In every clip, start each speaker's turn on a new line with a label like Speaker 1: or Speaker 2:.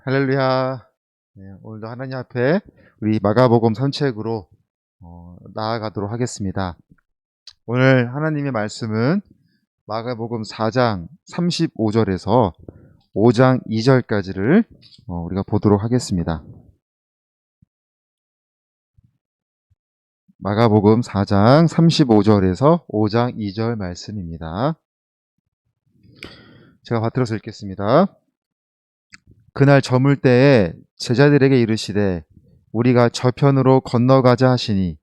Speaker 1: 할렐루야. 오늘도 하나님 앞에 우리 마가복음 산책으로 나아가도록 하겠습니다. 오늘 하나님의 말씀은 마가복음 4장 35절에서 5장 2절까지를 우리가 보도록 하겠습니다. 마가복음 4장 35절에서 5장 2절 말씀입니다. 제가 받들어서 읽겠습니다. 그날 저물 때에 제자들에게 이르시되 우리가 저편으로 건너가자 하시니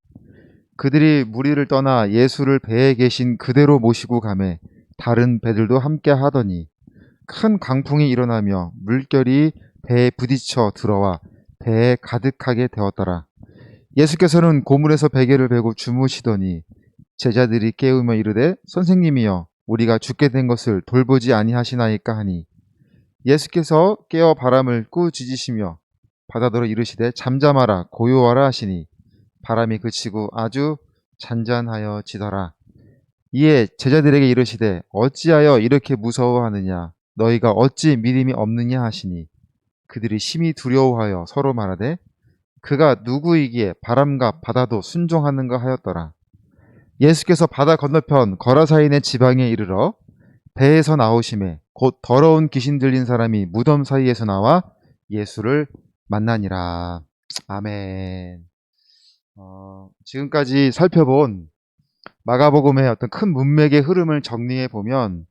Speaker 1: 그들이 무리를 떠나 예수를 배에 계신 그대로 모시고 가매 다른 배들도 함께 하더니 큰 강풍이 일어나며 물결이 배에 부딪혀 들어와 배에 가득하게 되었더라. 예수께서는 고물에서 베개를 베고 주무시더니 제자들이 깨우며 이르되 선생님이여 우리가 죽게 된 것을 돌보지 아니하시나이까 하니 예수께서 깨어 바람을 꾸짖으시며 바다더러 이르시되 잠잠하라 고요하라 하시니 바람이 그치고 아주 잔잔하여지더라. 이에 제자들에게 이르시되 어찌하여 이렇게 무서워하느냐 너희가 어찌 믿음이 없느냐 하시니 그들이 심히 두려워하여 서로 말하되 그가 누구이기에 바람과 바다도 순종하는가 하였더라. 예수께서 바다 건너편 거라사인의 지방에 이르러 배에서 나오심에 곧 더러운 귀신 들린 사람이 무덤 사이에서 나와 예수를 만나니라. 아멘. 지금까지 살펴본 마가복음의 어떤 큰 문맥의 흐름을 정리해 보면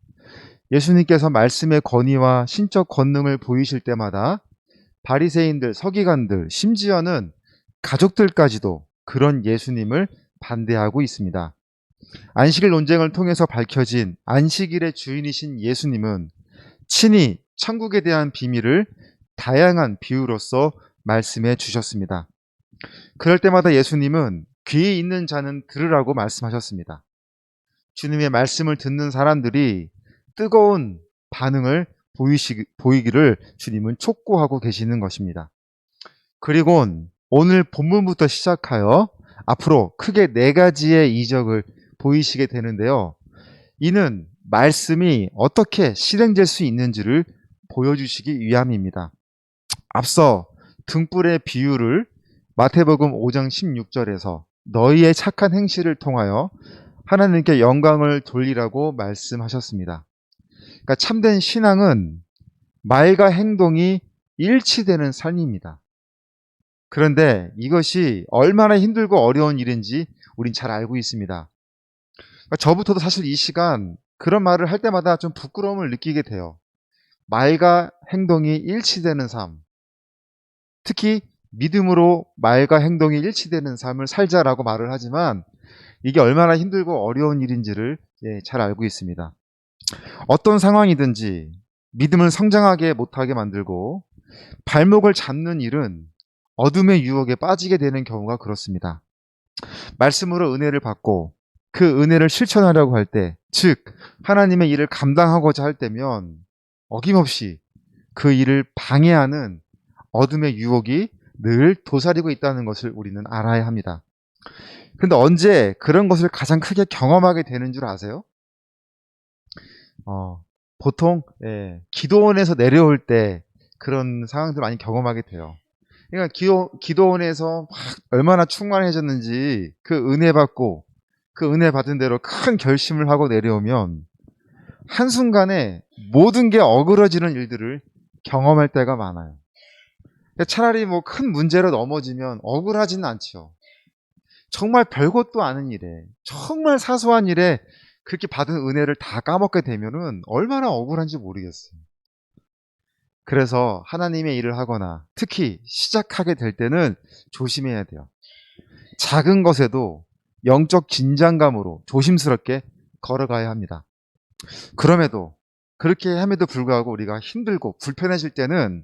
Speaker 1: 예수님께서 말씀의 권위와 신적 권능을 보이실 때마다 바리새인들, 서기관들, 심지어는 가족들까지도 그런 예수님을 반대하고 있습니다. 안식일 논쟁을 통해서 밝혀진 안식일의 주인이신 예수님은 친히 천국에 대한 비밀을 다양한 비유로서 말씀해 주셨습니다. 그럴 때마다 예수님은 귀 있는 자는 들으라고 말씀하셨습니다. 주님의 말씀을 듣는 사람들이 뜨거운 반응을 보이기를 주님은 촉구하고 계시는 것입니다. 그리고 오늘 본문부터 시작하여 앞으로 크게 4가지의 이적을 보이시게 되는데요. 이는 말씀이 어떻게 실행될 수 있는지를 보여주시기 위함입니다. 앞서 등불의 비유를 마태복음 5장 16절에서 너희의 착한 행실을 통하여 하나님께 영광을 돌리라고 말씀하셨습니다. 그러니까 참된 신앙은 말과 행동이 일치되는 삶입니다. 그런데 이것이 얼마나 힘들고 어려운 일인지 우린 잘 알고 있습니다. 그러니까 저부터도 사실 이 시간 그런 말을 할 때마다 좀 부끄러움을 느끼게 돼요. 말과 행동이 일치되는 삶. 특히 믿음으로 말과 행동이 일치되는 삶을 살자라고 말을 하지만 이게 얼마나 힘들고 어려운 일인지를 잘 알고 있습니다. 어떤 상황이든지 믿음을 성장하게 못하게 만들고 발목을 잡는 일은 어둠의 유혹에 빠지게 되는 경우가 그렇습니다. 말씀으로 은혜를 받고 그 은혜를 실천하려고 할 때, 즉 하나님의 일을 감당하고자 할 때면 어김없이 그 일을 방해하는 어둠의 유혹이 늘 도사리고 있다는 것을 우리는 알아야 합니다. 그런데 언제 그런 것을 가장 크게 경험하게 되는 줄 아세요? 보통 기도원에서 내려올 때 그런 상황들 많이 경험하게 돼요. 그러니까 기도원에서 막 얼마나 충만해졌는지 그 은혜 받고 그 은혜 받은 대로 큰 결심을 하고 내려오면 한순간에 모든 게 어그러지는 일들을 경험할 때가 많아요. 차라리 뭐 큰 문제로 넘어지면 억울하지는 않죠. 정말 별것도 아닌 일에, 정말 사소한 일에 그렇게 받은 은혜를 다 까먹게 되면은 얼마나 억울한지 모르겠어요. 그래서 하나님의 일을 하거나 특히 시작하게 될 때는 조심해야 돼요. 작은 것에도 영적 긴장감으로 조심스럽게 걸어가야 합니다. 그렇게 함에도 불구하고 우리가 힘들고 불편해질 때는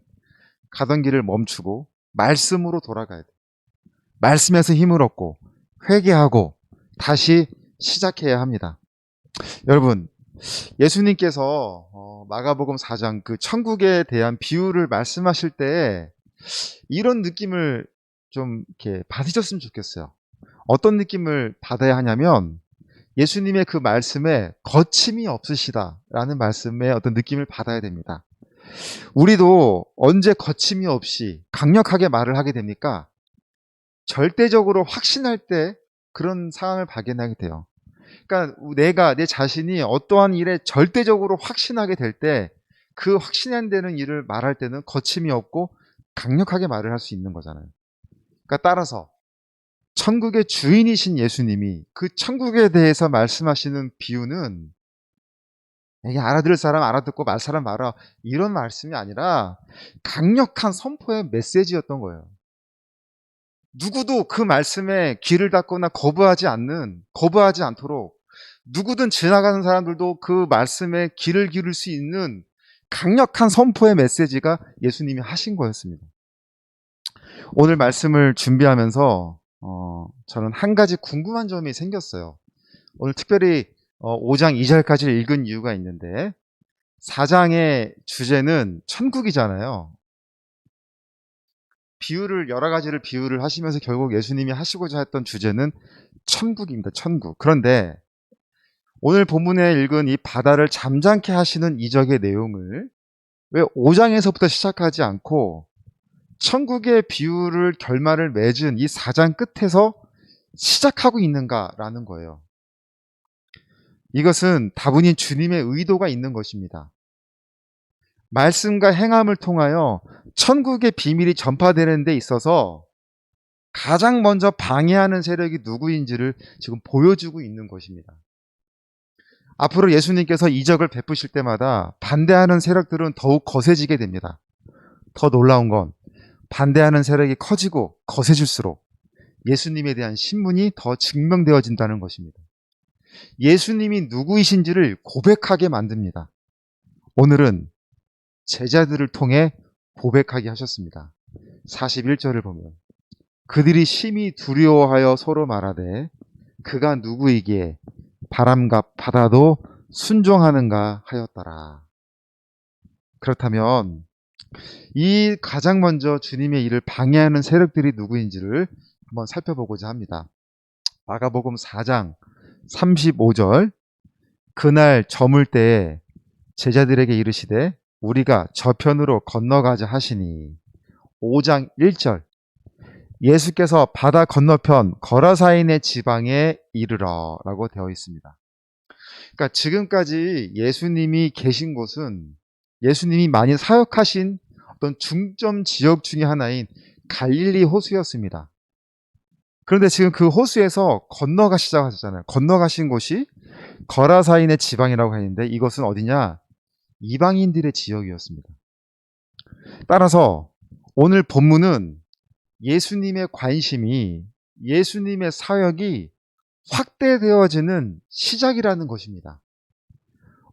Speaker 1: 가던 길을 멈추고 말씀으로 돌아가야 돼요. 말씀에서 힘을 얻고 회개하고 다시 시작해야 합니다. 여러분, 예수님께서 마가복음 4장 그 천국에 대한 비유를 말씀하실 때 이런 느낌을 좀 이렇게 받으셨으면 좋겠어요. 어떤 느낌을 받아야 하냐면 예수님의 그 말씀에 거침이 없으시다라는 말씀의 어떤 느낌을 받아야 됩니다. 우리도 언제 거침이 없이 강력하게 말을 하게 됩니까? 절대적으로 확신할 때 그런 상황을 발견하게 돼요. 그러니까 내 자신이 어떠한 일에 절대적으로 확신하게 될 때 그 확신한되는 일을 말할 때는 거침이 없고 강력하게 말을 할 수 있는 거잖아요. 그러니까 따라서 천국의 주인이신 예수님이 그 천국에 대해서 말씀하시는 비유는 이게 알아들을 사람 알아듣고 말 사람 말아 이런 말씀이 아니라 강력한 선포의 메시지였던 거예요. 누구도 그 말씀에 귀를 닫거나 거부하지 않도록 누구든 지나가는 사람들도 그 말씀에 귀를 기울일 수 있는 강력한 선포의 메시지가 예수님이 하신 거였습니다. 오늘 말씀을 준비하면서 저는 한 가지 궁금한 점이 생겼어요. 오늘 특별히 5장 2절까지 읽은 이유가 있는데 4장의 주제는 천국이잖아요. 여러 가지를 비유를 하시면서 결국 예수님이 하시고자 했던 주제는 천국입니다. 천국. 그런데 오늘 본문에 읽은 이 바다를 잠잠케 하시는 이적의 내용을 왜 5장에서부터 시작하지 않고 천국의 비유를 결말을 맺은 이 4장 끝에서 시작하고 있는가라는 거예요. 이것은 다분히 주님의 의도가 있는 것입니다. 말씀과 행함을 통하여 천국의 비밀이 전파되는 데 있어서 가장 먼저 방해하는 세력이 누구인지를 지금 보여주고 있는 것입니다. 앞으로 예수님께서 이적을 베푸실 때마다 반대하는 세력들은 더욱 거세지게 됩니다. 더 놀라운 건 반대하는 세력이 커지고 거세질수록 예수님에 대한 신문이 더 증명되어진다는 것입니다. 예수님이 누구이신지를 고백하게 만듭니다. 오늘은 제자들을 통해 고백하게 하셨습니다. 41절을 보면 그들이 심히 두려워하여 서로 말하되 그가 누구이기에 바람과 바다도 순종하는가 하였더라. 그렇다면 이 가장 먼저 주님의 일을 방해하는 세력들이 누구인지를 한번 살펴보고자 합니다. 마가복음 4장 35절 그날 저물 때에 제자들에게 이르시되 우리가 저편으로 건너가자 하시니 5장 1절 예수께서 바다 건너편 거라사인의 지방에 이르러 라고 되어 있습니다. 그러니까 지금까지 예수님이 계신 곳은 예수님이 많이 사역하신 어떤 중점 지역 중의 하나인 갈릴리 호수였습니다. 그런데 지금 그 호수에서 건너가시자고 하셨잖아요. 건너가신 곳이 거라사인의 지방이라고 하는데 이것은 어디냐? 이방인들의 지역이었습니다. 따라서 오늘 본문은 예수님의 관심이 예수님의 사역이 확대되어지는 시작이라는 것입니다.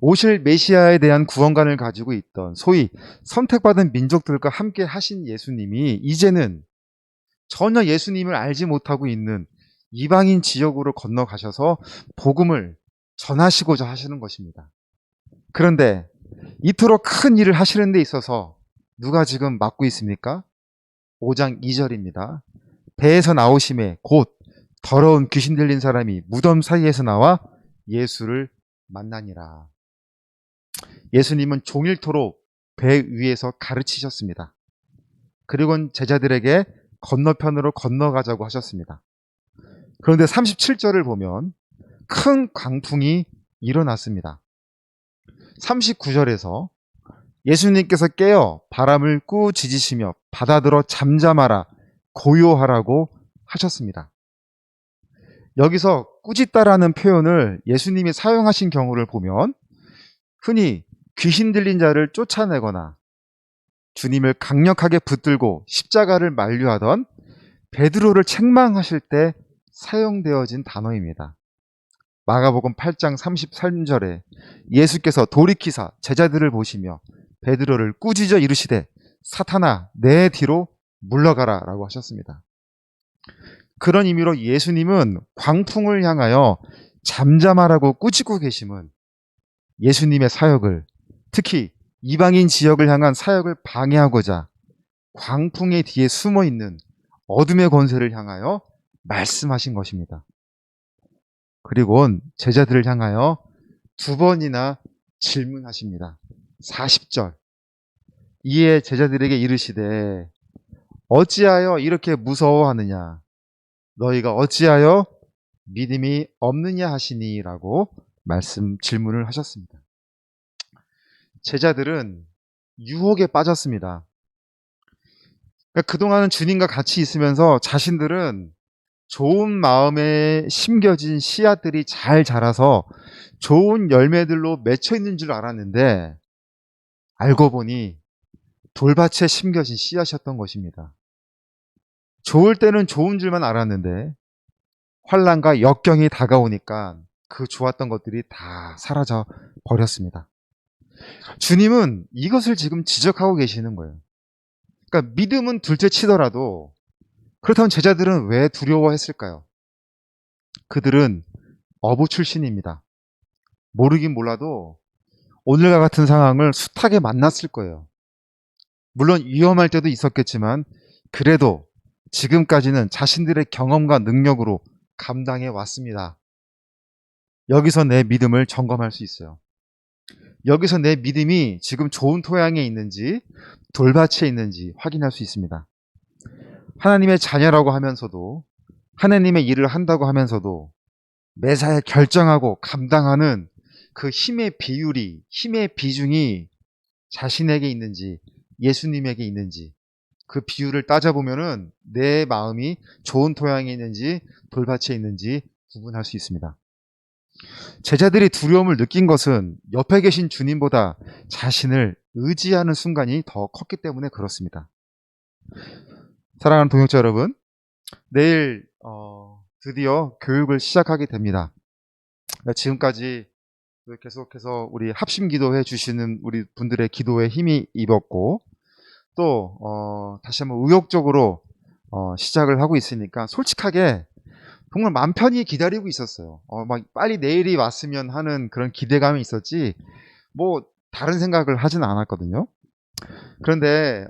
Speaker 1: 오실 메시아에 대한 구원관을 가지고 있던 소위 선택받은 민족들과 함께 하신 예수님이 이제는 전혀 예수님을 알지 못하고 있는 이방인 지역으로 건너가셔서 복음을 전하시고자 하시는 것입니다. 그런데 이토록 큰 일을 하시는 데 있어서 누가 지금 맡고 있습니까? 5장 2절입니다. 배에서 나오심에 곧 더러운 귀신 들린 사람이 무덤 사이에서 나와 예수를 만나니라. 예수님은 종일토록 배 위에서 가르치셨습니다. 그리고는 제자들에게 건너편으로 건너가자고 하셨습니다. 그런데 37절을 보면 큰 광풍이 일어났습니다. 39절에서 예수님께서 깨어 바람을 꾸짖으시며 바다들어 잠잠하라 고요하라고 하셨습니다. 여기서 꾸짖다라는 표현을 예수님이 사용하신 경우를 보면 흔히 귀신 들린 자를 쫓아내거나 주님을 강력하게 붙들고 십자가를 만류하던 베드로를 책망하실 때 사용되어진 단어입니다. 마가복음 8장 33절에 예수께서 돌이키사 제자들을 보시며 베드로를 꾸짖어 이르시되 사탄아 내 뒤로 물러가라 라고 하셨습니다. 그런 의미로 예수님은 광풍을 향하여 잠잠하라고 꾸짖고 계심은 예수님의 사역을 특히 이방인 지역을 향한 사역을 방해하고자 광풍의 뒤에 숨어있는 어둠의 권세를 향하여 말씀하신 것입니다. 그리고 제자들을 향하여 두 번이나 질문하십니다. 40절 이에 제자들에게 이르시되 어찌하여 이렇게 무서워하느냐 너희가 어찌하여 믿음이 없느냐 하시니라고 질문을 하셨습니다. 제자들은 유혹에 빠졌습니다. 그러니까 그동안은 주님과 같이 있으면서 자신들은 좋은 마음에 심겨진 씨앗들이 잘 자라서 좋은 열매들로 맺혀 있는 줄 알았는데 알고 보니 돌밭에 심겨진 씨앗이었던 것입니다. 좋을 때는 좋은 줄만 알았는데 환난과 역경이 다가오니까 그 좋았던 것들이 다 사라져 버렸습니다. 주님은 이것을 지금 지적하고 계시는 거예요. 그러니까 믿음은 둘째 치더라도 그렇다면 제자들은 왜 두려워했을까요? 그들은 어부 출신입니다. 모르긴 몰라도 오늘과 같은 상황을 숱하게 만났을 거예요. 물론 위험할 때도 있었겠지만 그래도 지금까지는 자신들의 경험과 능력으로 감당해 왔습니다. 여기서 내 믿음을 점검할 수 있어요. 여기서 내 믿음이 지금 좋은 토양에 있는지 돌밭에 있는지 확인할 수 있습니다. 하나님의 자녀라고 하면서도 하나님의 일을 한다고 하면서도 매사에 결정하고 감당하는 그 힘의 비율이, 힘의 비중이 자신에게 있는지 예수님에게 있는지 그 비율을 따져보면은 내 마음이 좋은 토양에 있는지 돌밭에 있는지 구분할 수 있습니다. 제자들이 두려움을 느낀 것은 옆에 계신 주님보다 자신을 의지하는 순간이 더 컸기 때문에 그렇습니다. 사랑하는 동역자 여러분, 내일 드디어 교육을 시작하게 됩니다. 지금까지 계속해서 우리 합심기도해 주시는 우리 분들의 기도에 힘이 입었고 또 다시 한번 의욕적으로 시작을 하고 있으니까 솔직하게 정말 맘 편히 기다리고 있었어요. 막 빨리 내일이 왔으면 하는 그런 기대감이 있었지 뭐 다른 생각을 하진 않았거든요. 그런데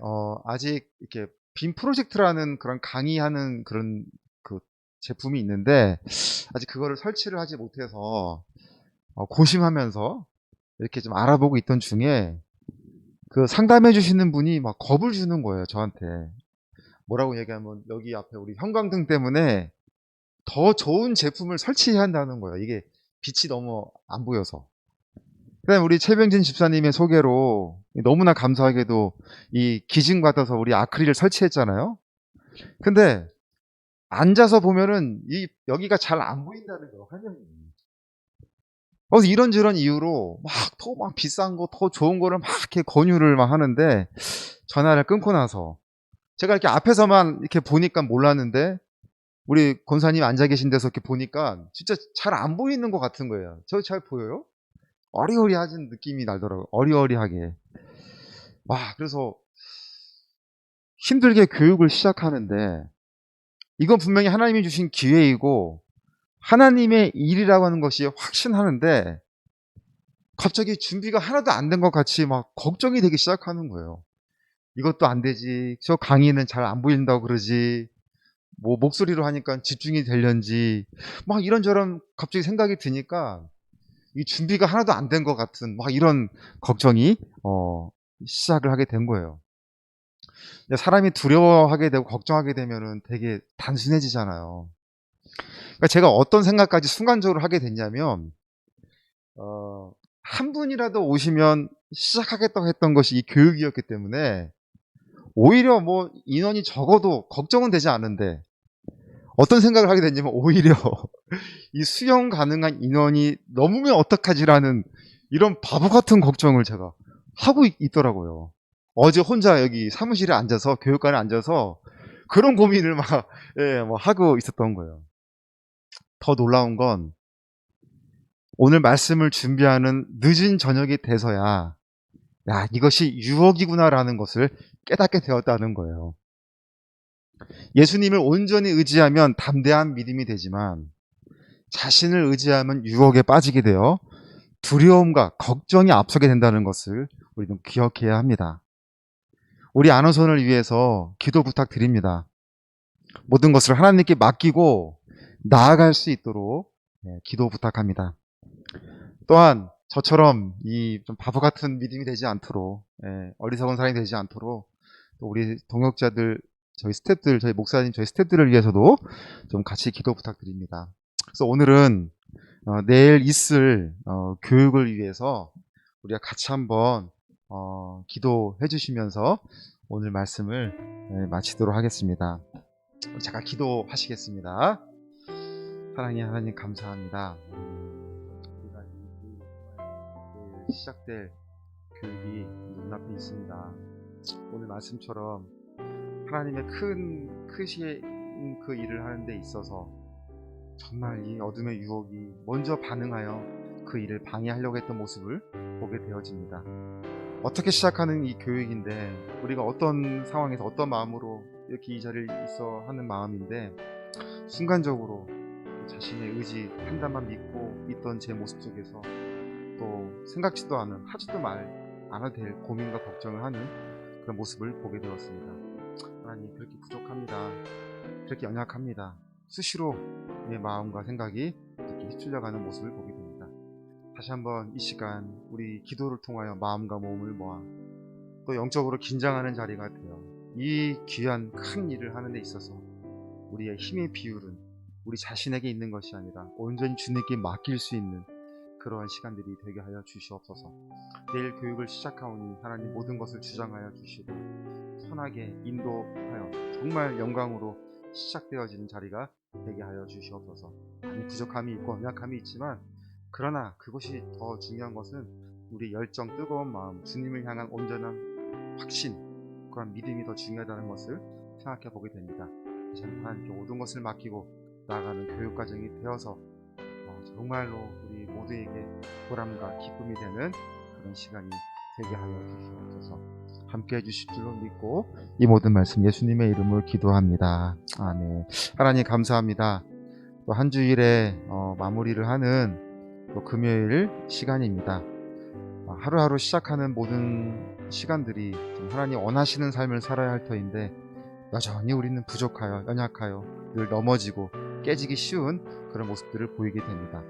Speaker 1: 아직 이렇게 빔 프로젝트라는 그런 강의하는 그런 그 제품이 있는데 아직 그거를 설치를 하지 못해서 고심하면서 이렇게 좀 알아보고 있던 중에 그 상담해 주시는 분이 막 겁을 주는 거예요, 저한테. 뭐라고 얘기하면 여기 앞에 우리 형광등 때문에 더 좋은 제품을 설치해야 한다는 거예요. 이게 빛이 너무 안 보여서. 그다음에 우리 최병진 집사님의 소개로 너무나 감사하게도 이 기증 받아서 우리 아크릴을 설치했잖아요. 근데 앉아서 보면은 여기가 잘 안 보인다는 거예요, 화면이. 그래서 이런저런 이유로 막 비싼 거, 더 좋은 거를 막 이렇게 권유를 막 하는데 전화를 끊고 나서 제가 이렇게 앞에서만 이렇게 보니까 몰랐는데 우리 권사님 앉아 계신 데서 이렇게 보니까 진짜 잘 안 보이는 것 같은 거예요. 저 잘 보여요? 어리어리한 느낌이 나더라고요. 어리어리하게. 그래서 힘들게 교육을 시작하는데 이건 분명히 하나님이 주신 기회이고 하나님의 일이라고 하는 것이 확신하는데 갑자기 준비가 하나도 안 된 것 같이 막 걱정이 되기 시작하는 거예요. 이것도 안 되지. 저 강의는 잘 안 보인다고 그러지. 뭐 목소리로 하니까 집중이 되려는지 막 이런저런 갑자기 생각이 드니까 이 준비가 하나도 안 된 것 같은 막 이런 걱정이 시작을 하게 된 거예요. 사람이 두려워하게 되고 걱정하게 되면은 되게 단순해지잖아요. 그러니까 제가 어떤 생각까지 순간적으로 하게 됐냐면 한 분이라도 오시면 시작하겠다고 했던 것이 이 교육이었기 때문에 오히려 뭐 인원이 적어도 걱정은 되지 않은데 어떤 생각을 하게 됐냐면 오히려 이 수용 가능한 인원이 넘으면 어떡하지라는 이런 바보 같은 걱정을 제가 하고 있더라고요. 어제 혼자 여기 사무실에 앉아서 교육관에 앉아서 그런 고민을 막 뭐 하고 있었던 거예요. 더 놀라운 건 오늘 말씀을 준비하는 늦은 저녁이 돼서야 이것이 유혹이구나라는 것을 깨닫게 되었다는 거예요. 예수님을 온전히 의지하면 담대한 믿음이 되지만 자신을 의지하면 유혹에 빠지게 되어 두려움과 걱정이 앞서게 된다는 것을 우리는 기억해야 합니다. 우리 아노선을 위해서 기도 부탁드립니다. 모든 것을 하나님께 맡기고 나아갈 수 있도록 기도 부탁합니다. 또한 저처럼 이 좀 바보 같은 믿음이 되지 않도록, 어리석은 사람이 되지 않도록, 또 우리 동역자들, 저희 스태프들, 저희 목사님, 저희 스태프들을 위해서도 좀 같이 기도 부탁드립니다. 그래서 오늘은 내일 있을 교육을 위해서 우리가 같이 한번 기도해 주시면서 오늘 말씀을 마치도록 하겠습니다. 잠깐 기도하시겠습니다. 사랑의 하나님, 감사합니다. 우리가 내일 시작될 교육이 눈앞에 있습니다. 오늘 말씀처럼 하나님의 크신 그 일을 하는 데 있어서 정말 이 어둠의 유혹이 먼저 반응하여 그 일을 방해하려고 했던 모습을 보게 되어집니다. 어떻게 시작하는 이 교육인데 우리가 어떤 상황에서 어떤 마음으로 이렇게 이 자리에 있어 하는 마음인데 순간적으로 자신의 의지, 판단만 믿고 있던 제 모습 속에서 또 생각지도 않은, 하지도 않아도 될 고민과 걱정을 하는 그런 모습을 보게 되었습니다. 하나님, 그렇게 부족합니다. 그렇게 연약합니다. 수시로 내 마음과 생각이 이렇게 휩쓸려가는 모습을 보게 됩니다. 다시 한번 이 시간 우리 기도를 통하여 마음과 몸을 모아 또 영적으로 긴장하는 자리가 되어 이 귀한 큰 일을 하는 데 있어서 우리의 힘의 비율은 우리 자신에게 있는 것이 아니라 온전히 주님께 맡길 수 있는 그러한 시간들이 되게 하여 주시옵소서. 내일 교육을 시작하오니 하나님 모든 것을 주장하여 주시고 선하게 인도하여 정말 영광으로 시작되어지는 자리가 되게 하여 주시옵소서. 많이 부족함이 있고 연약함이 있지만 그러나 그것이 더 중요한 것은 우리 열정, 뜨거운 마음, 주님을 향한 온전한 확신, 그런 믿음이 더 중요하다는 것을 생각해 보게 됩니다. 하나님께 모든 것을 맡기고 나아가는 교육 과정이 되어서 정말로 우리 모두에게 보람과 기쁨이 되는 그런 시간이 되게 하여 주시옵소서. 함께 해주실 줄로 믿고 이 모든 말씀 예수님의 이름으로 기도합니다. 아멘. 하나님 감사합니다. 또 한 주일에 마무리를 하는 또 금요일 시간입니다. 하루하루 시작하는 모든 시간들이 하나님 원하시는 삶을 살아야 할 터인데 여전히 우리는 부족하여 연약하여 늘 넘어지고 깨지기 쉬운 그런 모습들을 보이게 됩니다.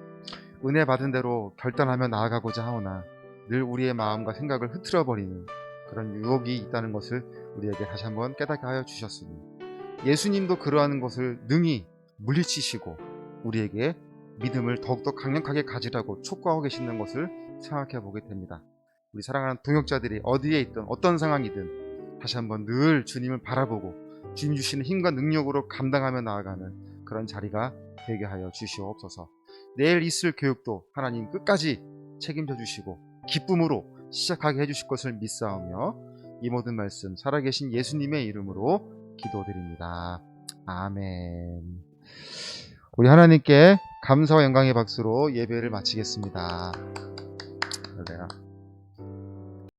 Speaker 1: 은혜 받은 대로 결단하며 나아가고자 하오나 늘 우리의 마음과 생각을 흐트러버리는 그런 유혹이 있다는 것을 우리에게 다시 한번 깨닫게 하여 주셨으니 예수님도 그러한 것을 능히 물리치시고 우리에게 믿음을 더욱더 강력하게 가지라고 촉구하고 계시는 것을 생각해 보게 됩니다. 우리 사랑하는 동역자들이 어디에 있든 어떤 상황이든 다시 한번 늘 주님을 바라보고 주님 주시는 힘과 능력으로 감당하며 나아가는 그런 자리가 되게 하여 주시옵소서. 내일 있을 교육도 하나님 끝까지 책임져 주시고 기쁨으로 시작하게 해주실 것을 믿사오며 이 모든 말씀 살아계신 예수님의 이름으로 기도드립니다. 아멘. 우리 하나님께 감사와 영광의 박수로 예배를 마치겠습니다. 할렐루야.